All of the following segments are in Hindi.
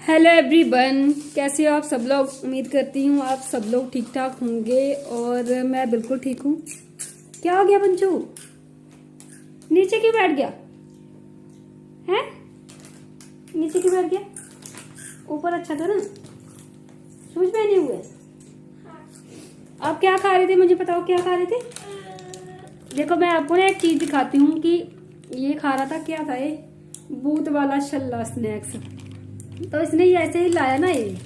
हेलो एवरीवन, कैसे हो आप सब लोग। उम्मीद करती हूँ आप सब लोग ठीक ठाक होंगे और मैं बिल्कुल ठीक हूँ। क्या हो गया बंचू, नीचे क्यों बैठ गया है? नीचे क्यों बैठ गया? ऊपर अच्छा था ना, शूज पहने हुए। आप क्या खा रहे थे, मुझे बताओ क्या खा रहे थे। देखो मैं आपको ना एक चीज दिखाती हूँ कि ये खा रहा था, क्या था ये, बूट वाला शल्ला स्नैक्स। तो इसने ये ऐसे ही लाया ना, ये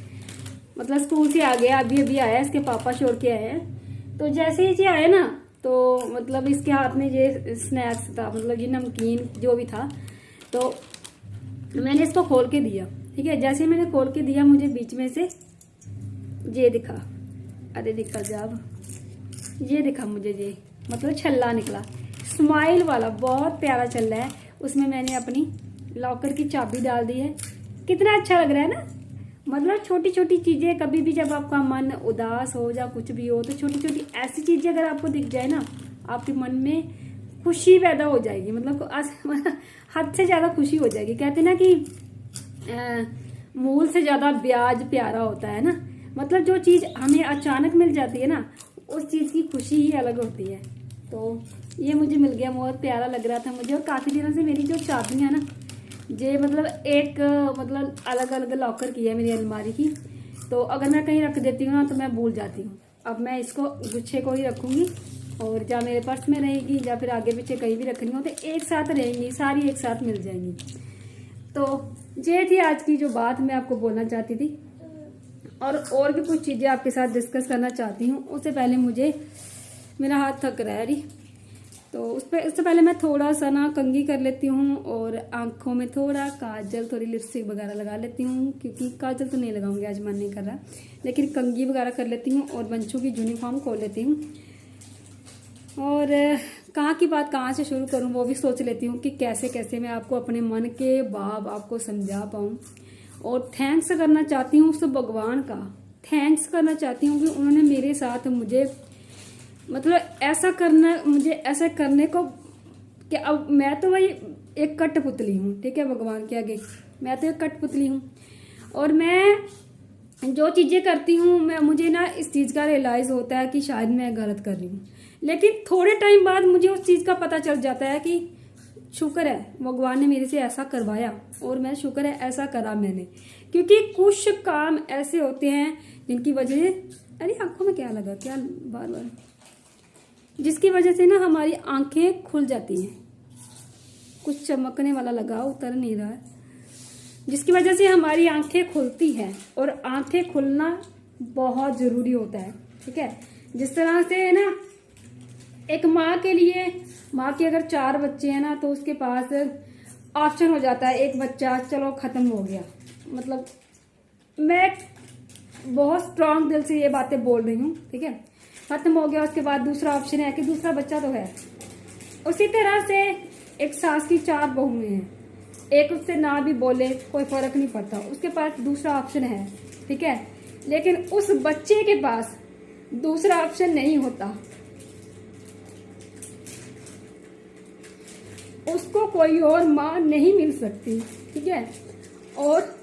मतलब स्कूल से आ गया, अभी अभी आया, इसके पापा छोड़ के आए हैं। तो जैसे ही ये आया ना, तो मतलब इसके हाथ में ये स्नैक्स था, मतलब ये नमकीन जो भी था। तो मैंने इसको खोल के दिया, ठीक है। जैसे ही मैंने खोल के दिया, मुझे बीच में से ये दिखा, अरे दिखा जब ये दिखा मुझे, ये मतलब छल्ला निकला, स्माइल वाला, बहुत प्यारा छल्ला है। उसमें मैंने अपनी लॉकर की चाबी डाल दी है। कितना अच्छा लग रहा है ना। मतलब छोटी छोटी चीजें, कभी भी जब आपका मन उदास हो या कुछ भी हो, तो छोटी छोटी ऐसी चीजें अगर आपको दिख जाए ना, आपके मन में खुशी पैदा हो जाएगी। मतलब हद से ज्यादा खुशी हो जाएगी। कहते ना कि मूल से ज्यादा ब्याज प्यारा होता है ना। मतलब जो चीज हमें अचानक मिल जाती है ना, उस चीज की खुशी ही अलग होती है। तो ये मुझे मिल गया, बहुत प्यारा लग रहा था मुझे। और काफी दिनों से मेरी जो चाबियां ना, ये मतलब एक मतलब अलग अलग लॉकर की है मेरी अलमारी की। तो अगर मैं कहीं रख देती हूँ ना, तो मैं भूल जाती हूँ। अब मैं इसको गुच्छे को ही रखूंगी, और या मेरे पर्स में रहेगी या फिर आगे पीछे कहीं भी रखनी हो, तो एक साथ रहेंगी, सारी एक साथ मिल जाएंगी। तो ये थी आज की जो बात मैं आपको बोलना चाहती थी। और भी कुछ चीज़ें आपके साथ डिस्कस करना चाहती हूँ। उससे पहले मुझे, मेरा हाथ थक रहा है अरे, तो उससे पहले मैं थोड़ा सा ना कंघी कर लेती हूँ, और आंखों में थोड़ा काजल, थोड़ी लिपस्टिक वगैरह लगा लेती हूँ। क्योंकि काजल तो नहीं लगाऊंगी, आज मन नहीं कर रहा, लेकिन कंघी वगैरह कर लेती हूँ और बंचू की यूनिफॉर्म खोल लेती हूँ। और कहाँ की बात कहाँ से शुरू करूँ, वो भी सोच लेती हूँ कि कैसे कैसे मैं आपको अपने मन के भाव आपको समझा पाऊँ। और थैंक्स करना चाहती हूँ उस भगवान का, थैंक्स करना चाहती हूँ कि उन्होंने मेरे साथ मुझे मतलब ऐसा करना, मुझे ऐसा करने को कि अब मैं तो भाई एक कठपुतली हूँ, ठीक है। भगवान के आगे मैं तो एक कठपुतली हूँ, और मैं जो चीजें करती हूँ, मैं मुझे ना इस चीज का रियलाइज होता है कि शायद मैं गलत कर रही हूँ। लेकिन थोड़े टाइम बाद मुझे उस चीज का पता चल जाता है कि शुक्र है भगवान ने मेरे से ऐसा करवाया, और मैं शुक्र है ऐसा करा मैंने। क्योंकि कुछ काम ऐसे होते हैं जिनकी वजह से, अरे आंखों में क्या लगा, क्या बार बार, जिसकी वजह से ना हमारी आंखें खुल जाती हैं। कुछ चमकने वाला लगा, उतर नहीं रहा है, जिसकी वजह से हमारी आंखें खुलती हैं। और आंखें खुलना बहुत जरूरी होता है, ठीक है। जिस तरह से ना एक माँ के लिए, माँ के अगर 4 बच्चे हैं ना, तो उसके पास ऑप्शन हो जाता है, एक बच्चा चलो खत्म हो गया। मतलब मैं बहुत स्ट्रांग दिल से ये बातें बोल रही हूँ, ठीक है। खत्म हो गया, उसके बाद दूसरा ऑप्शन है कि दूसरा बच्चा तो है। उसी तरह से एक सास की 4 बहुएं हैं, एक उससे ना भी बोले कोई फर्क नहीं पड़ता, उसके पास दूसरा ऑप्शन है, ठीक है। लेकिन उस बच्चे के पास दूसरा ऑप्शन नहीं होता, उसको कोई और माँ नहीं मिल सकती, ठीक है। और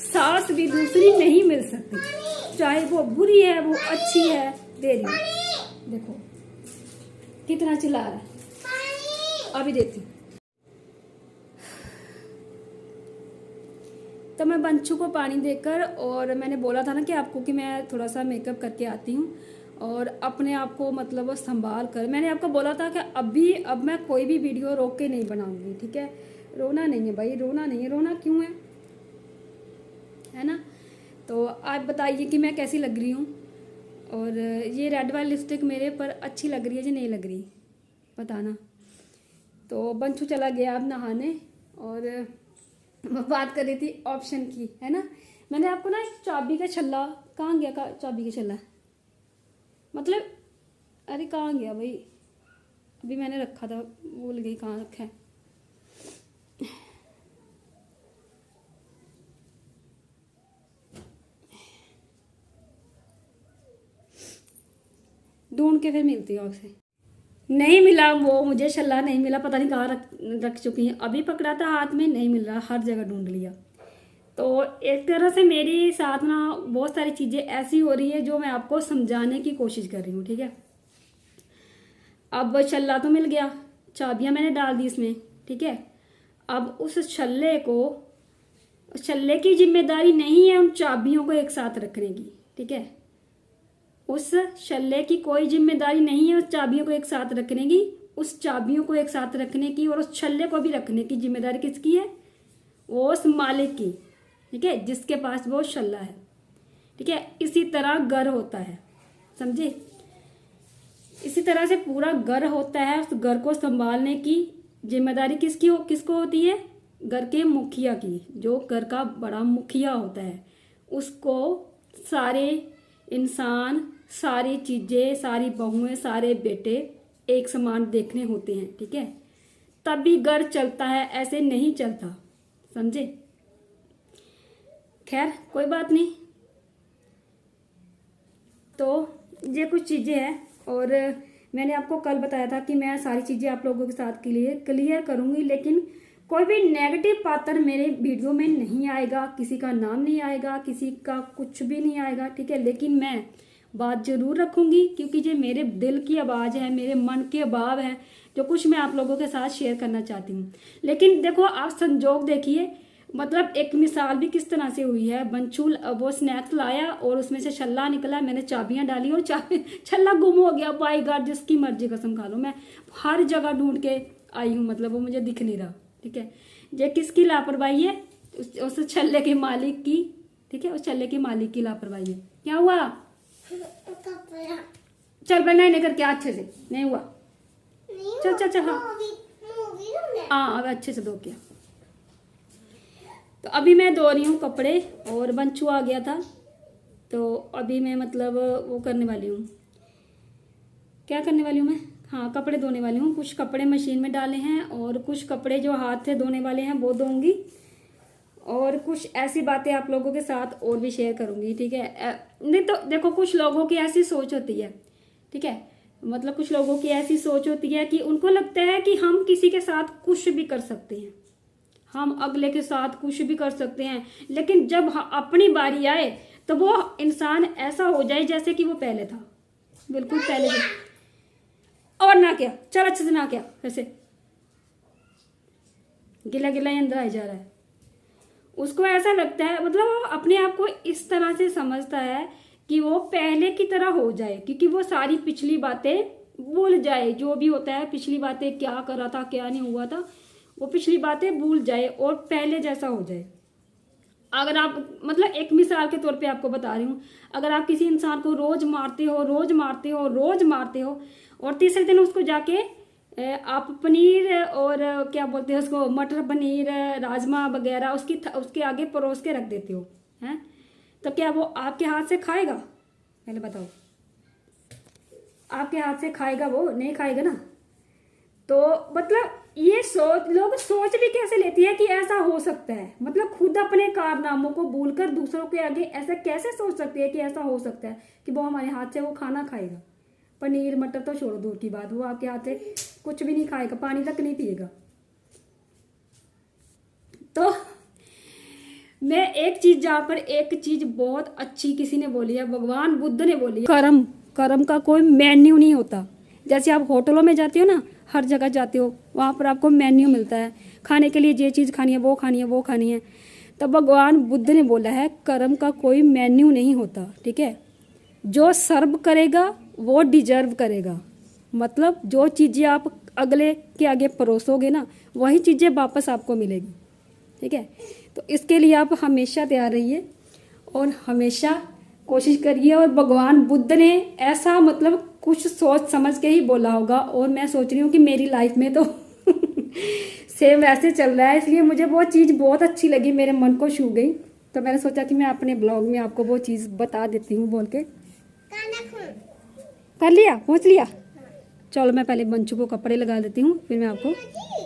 सास भी दूसरी नहीं मिल सकती, चाहे वो बुरी है, वो अच्छी है। दे रही हूँ, देखो कितना चिल्ला रहा है, अभी देती हूँ। तो मैं बंचू को पानी देकर, और मैंने बोला था ना कि आपको कि मैं थोड़ा सा मेकअप करके आती हूँ और अपने आप को मतलब संभाल कर, मैंने आपको बोला था कि अब मैं कोई भी वीडियो रोक के नहीं बनाऊंगी, ठीक है। रोना नहीं है भाई, रोना नहीं है, रोना क्यों है ना। तो आप बताइए कि मैं कैसी लग रही हूँ, और ये रेड वाली लिपस्टिक मेरे पर अच्छी लग रही है या नहीं लग रही, बताना। तो बंचू चला गया अब नहाने, और मैं बात कर रही थी ऑप्शन की, है ना। मैंने आपको ना एक चाबी का छल्ला, कहाँ गया का चाबी का छल्ला, मतलब अरे कहाँ गया भाई, अभी मैंने रखा था, भूल गई कहाँ रखा है। ढूंढ के फिर मिलती हूँ आपसे। नहीं मिला, वो मुझे छल्ला नहीं मिला, पता नहीं कहाँ रख चुकी हैं। अभी पकड़ा था हाथ में, नहीं मिल रहा, हर जगह ढूंढ लिया। तो एक तरह से मेरी साथ ना बहुत सारी चीज़ें ऐसी हो रही है जो मैं आपको समझाने की कोशिश कर रही हूँ, ठीक है। अब छल्ला तो मिल गया, चाबियाँ मैंने डाल दी इसमें, ठीक है। अब उस छल्ले की जिम्मेदारी नहीं है उन चाबियों को एक साथ रखने की, ठीक है। उस छल्ले की कोई जिम्मेदारी नहीं है उस चाबियों को एक साथ रखने की। उस चाबियों को एक साथ रखने की और उस छल्ले को भी रखने की जिम्मेदारी किसकी है? वो उस मालिक की, ठीक है, जिसके पास वो छल्ला है, ठीक है। इसी तरह घर होता है, समझे। इसी तरह से पूरा घर होता है। उस घर को संभालने की जिम्मेदारी किसको होती है? घर के मुखिया की। जो घर का बड़ा मुखिया होता है उसको सारे इंसान, सारी चीजें, सारी बहुएं, सारे बेटे एक समान देखने होते हैं, ठीक है। तभी घर चलता है, ऐसे नहीं चलता, समझे। खैर कोई बात नहीं। तो ये कुछ चीजें हैं और मैंने आपको कल बताया था कि मैं सारी चीजें आप लोगों के साथ क्लियर करूंगी, लेकिन कोई भी नेगेटिव पात्र मेरे वीडियो में नहीं आएगा, किसी का नाम नहीं आएगा, किसी का कुछ भी नहीं आएगा, ठीक है। लेकिन मैं बात जरूर रखूंगी क्योंकि ये मेरे दिल की आवाज़ है, मेरे मन के भाव है, जो कुछ मैं आप लोगों के साथ शेयर करना चाहती हूँ। लेकिन देखो आप संजोग देखिए, मतलब एक मिसाल भी किस तरह से हुई है। बंचू वो स्नैक्स लाया और उसमें से छल्ला निकला, मैंने चाबियां डाली और छल्ला गुम हो गया। बाई गॉड, जिसकी मर्जी कसम खा लो, मैं हर जगह ढूंढ के आई हूँ, मतलब वो मुझे दिख नहीं रहा, ठीक है। ये किसकी लापरवाही है? उस छल्ले के मालिक की, ठीक है, उस छल्ले के मालिक की लापरवाही है। क्या हुआ? चल बना नहीं करके अच्छे से, नहीं हुआ, चल चल चल। हाँ अब अच्छे से धो के। तो अभी मैं धो रही हूँ कपड़े और बंचू आ गया था, तो अभी मैं मतलब वो करने वाली हूँ। क्या करने वाली हूँ मैं? हाँ कपड़े धोने वाली हूँ। कुछ कपड़े मशीन में डाले हैं और कुछ कपड़े जो हाथ से धोने वाले हैं वो धोऊंगी, और कुछ ऐसी बातें आप लोगों के साथ और भी शेयर करूंगी, ठीक है। नहीं तो देखो कुछ लोगों की ऐसी सोच होती है, ठीक है, मतलब कुछ लोगों की ऐसी सोच होती है कि उनको लगता है कि हम किसी के साथ कुछ भी कर सकते हैं, हम अगले के साथ कुछ भी कर सकते हैं, लेकिन जब अपनी बारी आए तो वो इंसान ऐसा हो जाए जैसे कि वो पहले था, बिल्कुल पहले। और ना क्या, चल अच्छे से ना क्या, ऐसे गिला गिला ही अंदर आ जा रहा है। उसको ऐसा लगता है, मतलब वो अपने आप को इस तरह से समझता है कि वो पहले की तरह हो जाए, क्योंकि वो सारी पिछली बातें भूल जाए। जो भी होता है, पिछली बातें क्या करा था, क्या नहीं हुआ था, वो पिछली बातें भूल जाए और पहले जैसा हो जाए। अगर आप, मतलब एक मिसाल के तौर पे आपको बता रही हूँ, अगर आप किसी इंसान को रोज मारते हो, रोज मारते हो, रोज मारते हो, और तीसरे दिन उसको जाके आप पनीर और क्या बोलते हैं उसको, मटर पनीर, राजमा वगैरह उसके आगे परोस के रख देते हो, हैं, तो क्या वो आपके हाथ से खाएगा? पहले बताओ, आपके हाथ से खाएगा? वो नहीं खाएगा ना। तो मतलब ये लोग सोच भी कैसे लेती है कि ऐसा हो सकता है, मतलब खुद अपने कारनामों को भूलकर दूसरों के आगे ऐसा कैसे सोच सकती है कि ऐसा हो सकता है कि वो हमारे हाथ से वो खाना खाएगा। पनीर मटर तो छोड़ो दूर की बात, वो आपके हाथ से कुछ भी नहीं खाएगा, पानी तक नहीं पिएगा। तो मैं एक चीज, जहां पर एक चीज बहुत अच्छी किसी ने बोली है, भगवान बुद्ध ने बोली है, कर्म का कोई मेन्यू नहीं होता। जैसे आप होटलों में जाते हो ना, हर जगह जाते हो, वहां पर आपको मेन्यू मिलता है खाने के लिए, ये चीज खानी है, वो खानी है, वो खानी है। तो भगवान बुद्ध ने बोला है कर्म का कोई मेन्यू नहीं होता, ठीक है। जो सर्व करेगा वो डिजर्व करेगा, मतलब जो चीज़ें आप अगले के आगे परोसोगे ना, वही चीज़ें वापस आपको मिलेगी, ठीक है। तो इसके लिए आप हमेशा तैयार रहिए और हमेशा कोशिश करिए। और भगवान बुद्ध ने ऐसा मतलब कुछ सोच समझ के ही बोला होगा, और मैं सोच रही हूँ कि मेरी लाइफ में तो सेम वैसे चल रहा है, इसलिए मुझे वो चीज़ बहुत अच्छी लगी, मेरे मन को छू गई। तो मैंने सोचा कि मैं अपने ब्लॉग में आपको वो चीज़ बता देती हूँ बोल के। कर लिया, पहुँच लिया। चलो मैं पहले बंचू को कपड़े लगा देती हूँ, फिर मैं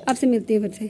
आपसे मिलती हूँ फिर से।